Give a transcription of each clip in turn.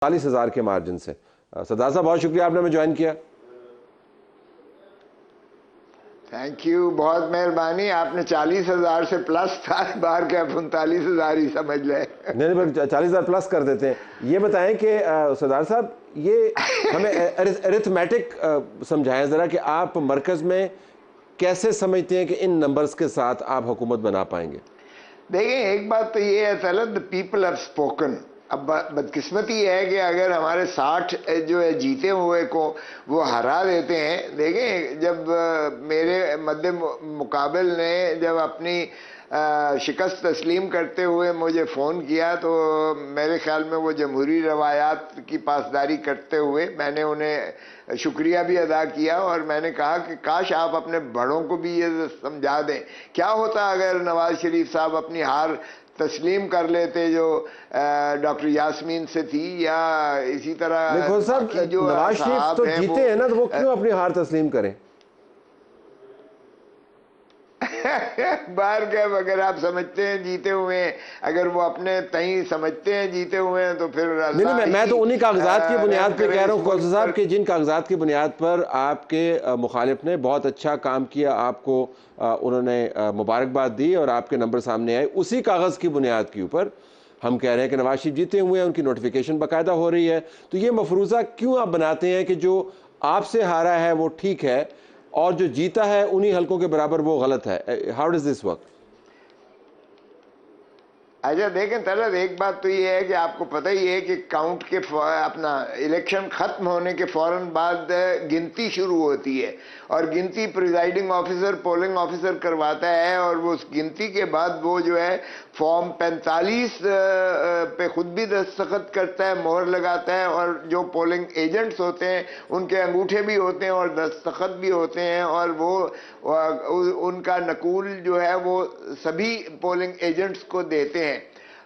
40,000 کے مارجن سے۔ سردار صاحب بہت شکریہ آپ نے ہمیں جوائن کیا۔ تھینک یو، بہت مہربانی۔ آپ نے 40,000 سے پلس تھا، بار کے 45,000 ہی سمجھ لیں۔ نہیں 40,000 پلس کر دیتے ہیں۔ یہ بتائیں کہ سردار صاحب یہ ہمیں ارتھمیٹک سمجھائیں ذرا کہ آپ مرکز میں کیسے سمجھتے ہیں کہ ان نمبرز کے ساتھ آپ حکومت بنا پائیں گے؟ دیکھیں ایک بات تو یہ ہے Talat, the people have spoken۔ اب بدقسمتی یہ ہے کہ اگر ہمارے 60 جو ہے جیتے ہوئے کو وہ ہرا دیتے ہیں۔ دیکھیں جب میرے مد مقابل نے جب اپنی شکست تسلیم کرتے ہوئے مجھے فون کیا تو میرے خیال میں وہ جمہوری روایات کی پاسداری کرتے ہوئے میں نے انہیں شکریہ بھی ادا کیا، اور میں نے کہا کہ کاش آپ اپنے بڑوں کو بھی یہ سمجھا دیں کیا ہوتا اگر نواز شریف صاحب اپنی ہار تسلیم کر لیتے جو ڈاکٹر یاسمین سے تھی، یا اسی طرح دیکھو صاحب نواز شریف تو جیتے ہیں نا، تو وہ کیوں اپنی ہار تسلیم کریں؟ بار کہ اگر آپ سمجھتے ہیں جیتے ہوئے ہیں، اگر وہ اپنے تئیں سمجھتے ہیں جیتے ہوئے ہیں تو پھر نہیں میں تو انہی کاغذات کی بنیاد پہ کہہ رہا ہوں کوثر صاحب کہ جن کاغذات کی بنیاد پر آپ کے مخالف نے بہت اچھا کام کیا، آپ کو انہوں نے مبارکباد دی اور آپ کے نمبر سامنے آئے، اسی کاغذ کی بنیاد کے اوپر ہم کہہ رہے ہیں کہ نواز شریف جیتے ہوئے ہیں، ان کی نوٹیفیکیشن باقاعدہ ہو رہی ہے۔ تو یہ مفروضہ کیوں آپ بناتے ہیں کہ جو آپ سے ہارا ہے وہ ٹھیک ہے اور جو جیتا ہے انہی حلقوں کے برابر وہ غلط ہے؟ How does this work? اچھا دیکھیں طلعت، ایک بات تو یہ ہے کہ آپ کو پتہ ہی ہے کہ کاؤنٹ کے اپنا الیکشن ختم ہونے کے فوراً بعد گنتی شروع ہوتی ہے، اور گنتی پریزائڈنگ آفیسر پولنگ آفیسر کرواتا ہے، اور وہ اس گنتی کے بعد وہ جو ہے فارم 45 پہ خود بھی دستخط کرتا ہے، مہر لگاتا ہے، اور جو پولنگ ایجنٹس ہوتے ہیں ان کے انگوٹھے بھی ہوتے ہیں اور دستخط بھی ہوتے ہیں، اور وہ ان کا نقول جو ہے وہ سبھی پولنگ ایجنٹس کو دیتے ہیں۔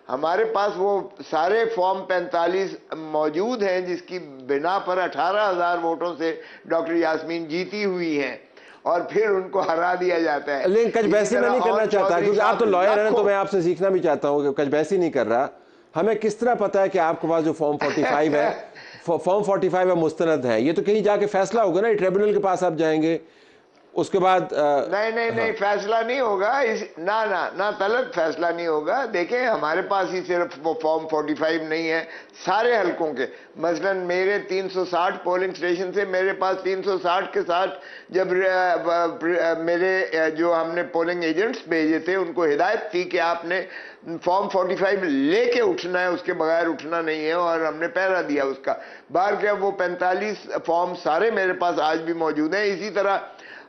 ہمارے پاس وہ سارے فارم 45 موجود ہیں جس کی بنا پر 18,000 ووٹوں سے ڈاکٹر یاسمین جیتی ہوئی ہیں، اور پھر ان کو ہرا دیا جاتا ہے۔ لیکن کچھ بحثی میں نہیں کرنا چاہتا کیونکہ آپ تو لائر ہیں، تو میں آپ سے سیکھنا بھی چاہتا ہوں کہ کچھ بحثی نہیں کر رہا۔ ہمیں کس طرح پتا ہے کہ آپ کے پاس جو فارم 45 ہے فارم 45 ہے مستند ہے؟ یہ تو کہیں جا کے فیصلہ ہوگا نا، ٹریبونل کے پاس آپ جائیں گے، اس کے بعد نہیں فیصلہ نہیں ہوگا، نہ طلعت فیصلہ نہیں ہوگا۔ دیکھیں ہمارے پاس ہی صرف وہ فارم 45 نہیں ہے، سارے حلقوں کے، مثلا میرے 360 پولنگ سٹیشن سے میرے پاس 360 کے ساتھ جب میرے جو ہم نے پولنگ ایجنٹس بھیجے تھے ان کو ہدایت تھی کہ آپ نے فارم 45 لے کے اٹھنا ہے، اس کے بغیر اٹھنا نہیں ہے، اور ہم نے پہرا دیا اس کا۔ بار کیا وہ 45 فارم سارے میرے پاس آج بھی موجود ہیں۔ اسی طرح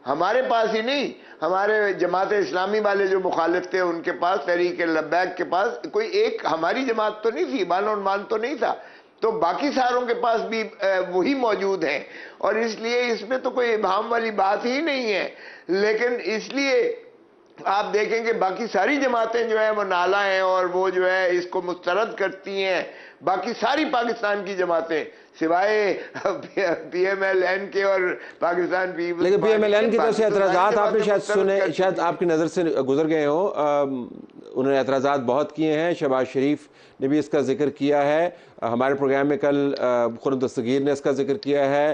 ہمارے پاس ہی نہیں، ہمارے جماعت اسلامی والے جو مخالف تھے ان کے پاس، تحریک لبیک کے پاس کوئی ایک ہماری جماعت تو نہیں تھی، بان اور مان تو نہیں تھا، تو باقی ساروں کے پاس بھی وہی موجود ہیں، اور اس لیے اس میں تو کوئی ابہام والی بات ہی نہیں ہے۔ لیکن اس لیے آپ دیکھیں کہ باقی ساری جماعتیں جو ہیں وہ نالا ہیں، اور وہ جو ہے اس کو مسترد کرتی ہیں، باقی ساری پاکستان کی جماعتیں سوائے پی ایم ایل این کے اور پاکستان پیپلز لیکن پی ایم ایل این کی طرف سے اعتراضات آپ نے شاید سنے، سنے، شاید آپ کی نظر سے گزر گئے ہوں، انہوں نے اعتراضات بہت کیے ہیں۔ شہباز شریف نے بھی اس کا ذکر کیا ہے، ہمارے پروگرام میں کل خورم دستگیر نے اس کا ذکر کیا ہے،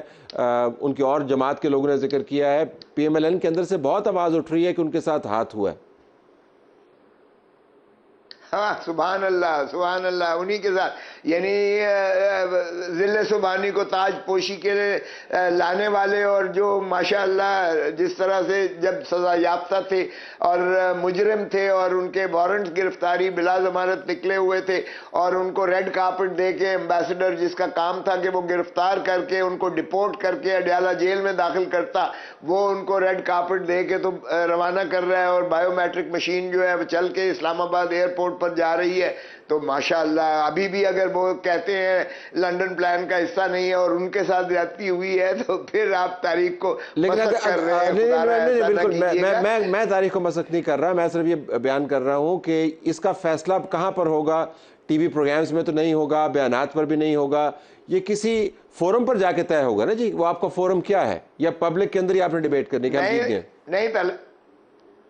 ان کی اور جماعت کے لوگوں نے ذکر کیا ہے۔ پی ایم ایل این کے اندر سے بہت آواز اٹھ رہی ہے کہ ان کے ساتھ ہاتھ ہوا ہے۔ ہاں سبحان اللہ انہی کے ساتھ، یعنی ذل سبحانی کو تاج پوشی کے لانے والے، اور جو ماشاءاللہ جس طرح سے جب سزا یافتہ تھے اور مجرم تھے اور ان کے وارنٹ گرفتاری بلا ضمانت نکلے ہوئے تھے، اور ان کو ریڈ کارپٹ دے کے ایمبیسڈر جس کا کام تھا کہ وہ گرفتار کر کے ان کو ڈپورٹ کر کے اڈیالہ جیل میں داخل کرتا، وہ ان کو ریڈ کارپٹ دے کے تو روانہ کر رہا ہے، اور بائیو میٹرک مشین جو ہے وہ چل کے اسلام آباد ایئرپورٹ پر جا رہی ہے۔ تو ماشاءاللہ ابھی بھی اگر وہ کہتے ہیں لنڈن پلان کا حصہ نہیں ہے اور ان کے ساتھ زیادتی ہوئی ہے تو پھر آپ تاریخ کو مسخ کر رہے ہیں۔ بالکل میں تاریخ کو مسخ نہیں کر رہا، میں صرف یہ بیان کر رہا ہوں کہ اس کا فیصلہ کہاں پر ہوگا؟ ٹی وی پروگرامز میں تو نہیں ہوگا، بیانات پر بھی نہیں ہوگا، یہ کسی فورم پر جا کے طے ہوگا نا جی۔ وہ آپ کا فورم کیا ہے، یا پبلک کے اندر ہی آپ نے ڈیبیٹ کرنی کہ ہم جیت گئے؟ نہیں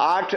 8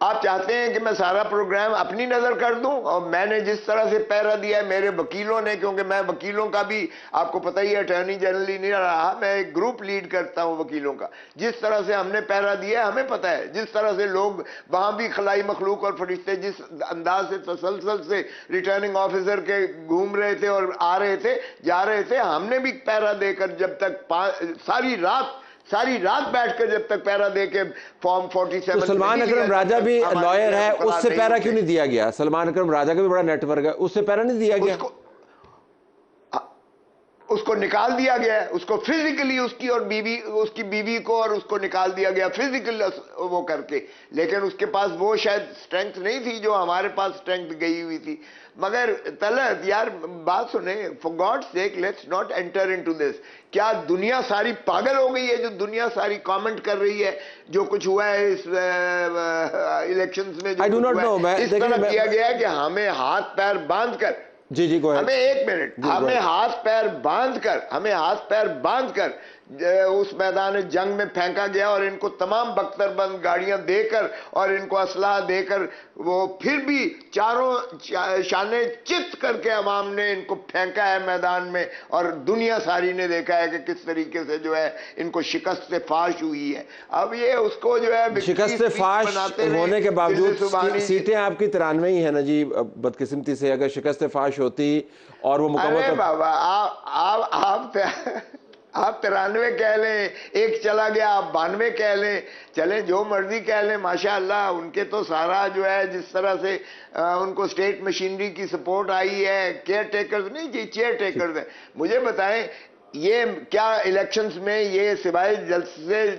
آپ چاہتے ہیں کہ میں سارا پروگرام اپنی نظر کر دوں؟ اور میں نے جس طرح سے پہرا دیا ہے میرے وکیلوں نے، کیونکہ میں وکیلوں کا بھی آپ کو پتہ ہی ہے اٹارنی جنرل ہی نہیں رہا، میں ایک گروپ لیڈ کرتا ہوں وکیلوں کا، جس طرح سے ہم نے پہرا دیا ہے ہمیں پتہ ہے، جس طرح سے لوگ وہاں بھی خلائی مخلوق اور فرشتے جس انداز سے تسلسل سے ریٹرننگ آفیسر کے گھوم رہے تھے اور آ رہے تھے جا رہے تھے، ہم نے بھی پہرا دے کر جب تک ساری رات بیٹھ کر جب تک پہرا دے کے فارم 47 تو سلمان اکرم راجہ بھی لائر ہے، اس سے پہرا کیوں نہیں دیا گیا؟ سلمان اکرم راجہ کا بھی بڑا نیٹ ورک ہے، اس سے پہرا نہیں دیا گیا؟ اس کو نکال دیا گیا ہے، اس کو فزیکلی اس کی بیوی کو اور اس کو نکال دیا گیا فزیکل وہ کر کے، لیکن اس کے پاس وہ شاید سٹرینگتھ نہیں تھی جو ہمارے پاس سٹرینگتھ گئی ہوئی تھی۔ مگر طلعت یار بات سنیں، for God sake let's not enter into this. کیا دنیا ساری پاگل ہو گئی ہے جو دنیا ساری کامنٹ کر رہی ہے جو کچھ ہوا ہے اس الیکشنز میں؟ جو کچھ ہوا ہے اس طرح کیا گیا ہے کہ ہمیں ہاتھ پیر باندھ کر جی گو اہیڈ، ہمیں ایک منٹ ہمیں ہاتھ پیر باندھ کر اس میدان جنگ میں پھینکا گیا، اور ان کو تمام بختر بند گاڑیاں دے کر اور ان کو اسلحہ دے کر وہ پھر بھی چاروں شانے چت کر کے عوام نے ان کو پھینکا ہے میدان میں، اور دنیا ساری نے دیکھا ہے کہ کس طریقے سے جو ہے ان کو شکست فاش ہوئی ہے۔ اب یہ اس کو جو ہے شکست فاش ہونے کے باوجود سیٹیں آپ کی 93 ہی ہیں نا جی، بدقسمتی سے اگر شکست فاش ہوتی اور وہ مکمل... ارے بابا آپ 93 کہہ لیں، ایک چلا گیا آپ 92 کہہ لیں، چلیں جو مرضی کہہ لیں، ماشاءاللہ ان کے تو سارا جو ہے جس طرح سے ان کو اسٹیٹ مشینری کی سپورٹ آئی ہے، کیئر ٹیکرز نہیں جی، چیئر ٹیکرز ہیں۔ مجھے بتائیں یہ کیا الیکشنز میں یہ سوائے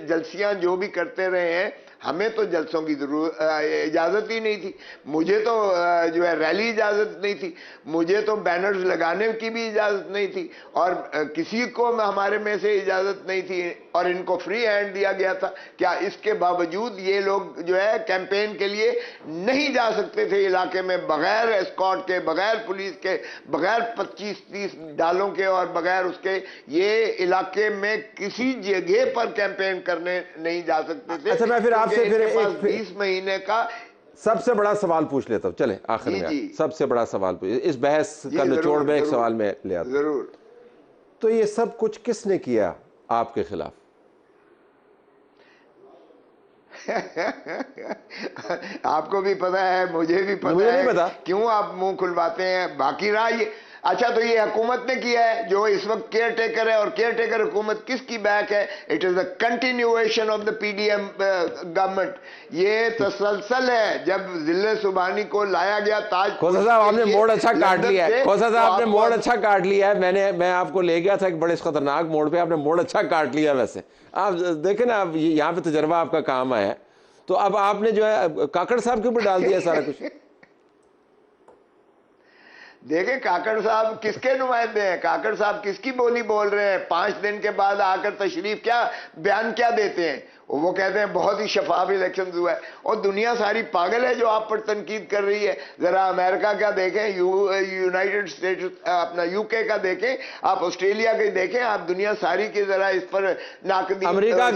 جلسیاں جو بھی کرتے رہے ہیں، ہمیں تو جلسوں کی اجازت ہی نہیں تھی، مجھے تو جو ہے ریلی اجازت نہیں تھی، مجھے تو بینرز لگانے کی بھی اجازت نہیں تھی، اور کسی کو ہمارے میں سے اجازت نہیں تھی، اور ان کو فری ہینڈ دیا گیا تھا۔ کیا اس کے باوجود یہ لوگ جو ہے کیمپین کے لیے نہیں جا سکتے تھے علاقے میں بغیر اسکارٹ کے، بغیر پولیس کے، بغیر 25-30 ڈالوں کے، اور بغیر اس کے یہ علاقے میں کسی جگہ پر کیمپین کرنے نہیں جا سکتے تھے؟ اچھا میں پھر آپ سے پھر 20 مہینے کا سب سے بڑا سوال پوچھ لیتا ہوں، چلیں آخر میں سب سے بڑا سوال اس بحث کا نچوڑ میں ایک سوال میں لے آتا ہوں۔ ضرور۔ تو یہ سب کچھ کس نے کیا آپ کے خلاف؟ آپ کو بھی پتا ہے، مجھے بھی پتا ہے، کیوں آپ منہ کھلواتے ہیں؟ باقی رہا یہ اچھا تو یہ حکومت نے کیا ہے جو اس وقت کیئر ٹیکر ہے، اور کیئر ٹیکر حکومت کس کی بیک ہے؟ It is a continuation of the P D M government. یہ تسلسل ہے، جب ضلع سبحانی کو لایا گیا تاج... کھوسا صاحب آپ نے موڑ اچھا کاٹ لیا ہے، کھوسا صاحب آپ نے موڑ اچھا کاٹ لیا ہے، میں آپ کو لے گیا تھا ایک بڑے خطرناک موڑ پہ، آپ نے موڑ اچھا کاٹ لیا۔ ویسے آپ دیکھیں نا، اب یہاں پہ تجربہ آپ کا کام آیا ہے، تو اب آپ نے جو ہے کاکڑ صاحب کے اوپر ڈال دیا سارا کچھ۔ دیکھیں کاکڑ صاحب کس کے نمائندے ہیں؟ کاکڑ صاحب کس کی بولی بول رہے ہیں؟ 5 دن کے بعد آ کر تشریف کیا بیان کیا دیتے ہیں؟ وہ کہتے ہیں بہت ہی شفاف الیکشنز ہوا ہے، اور دنیا ساری پاگل ہے جو آپ پر تنقید کر رہی ہے۔ ذرا امریکہ کا دیکھیں، یونائٹڈ اسٹیٹس اپنا UK کا دیکھیں، آپ آسٹریلیا کے دیکھیں، آپ دنیا ساری کی ذرا اس پر ناقدین... امریکہ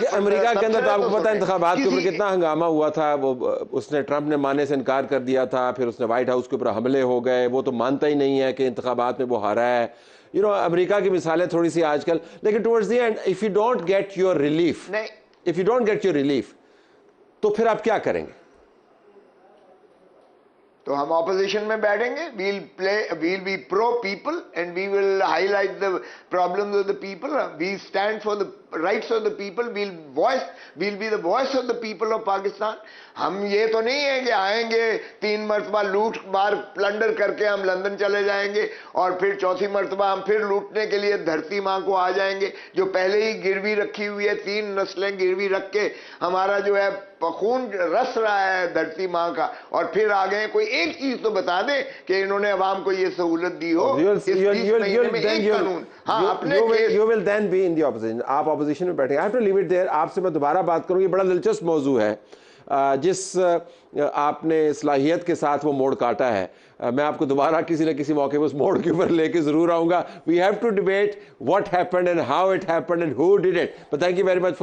کے اندر تو آپ کو پتہ ہے انتخابات کے اوپر کتنا ہنگامہ ہوا تھا، وہ اس نے ٹرمپ نے ماننے سے انکار کر دیا تھا، پھر اس نے وائٹ ہاؤس کے اوپر حملے ہو گئے، وہ تو مانتا ہی نہیں ہے کہ انتخابات میں وہ ہارا ہے۔ امریکہ کی مثالیں تھوڑی سی آج کل، لیکن towards the end if you don't get your relief, if you don't get your relief تو پھر آپ کیا کریں گے؟ تو ہم اپوزیشن میں بیٹھیں گے، we'll be pro people and we will highlight the problems of the people. We stand for the rights of the people. We'll be the voice of the people of Pakistan. ہم یہ تو نہیں ہے کہ آئیں گے 3 مرتبہ لوٹ مار پلنڈر کر کے ہم لندن چلے جائیں گے، اور پھر 4تھی مرتبہ ہم پھر لوٹنے کے لیے دھرتی ماں کو آ جائیں گے جو پہلے ہی گروی رکھی ہوئی ہے، 3 نسلیں گروی رکھ کے ہمارا جو ہے خون رس رہا ہے دھرتی ماں کا، اور پھر آ گئے۔ کوئی ایک چیز تو بتا دیں کہ انہوں نے عوام کو یہ سہولت دی ہو اس 20 مہینے میں، ایک قانون۔ ہاں اپنے you will then be in the opposition، آپ اپوزیشن میں بیٹھیں گے۔ I have to leave it there۔ آپ سے میں دوبارہ بات کروں، یہ بڑا دلچسپ موضوع ہے جس آپ نے صلاحیت کے ساتھ وہ موڑ کاٹا ہے۔ میں آپ کو دوبارہ کسی نہ کسی موقع پر اس موڑ کے اوپر لے کے ضرور آؤں گا۔ We have to debate what happened and how it happened and who did it. But thank you very much for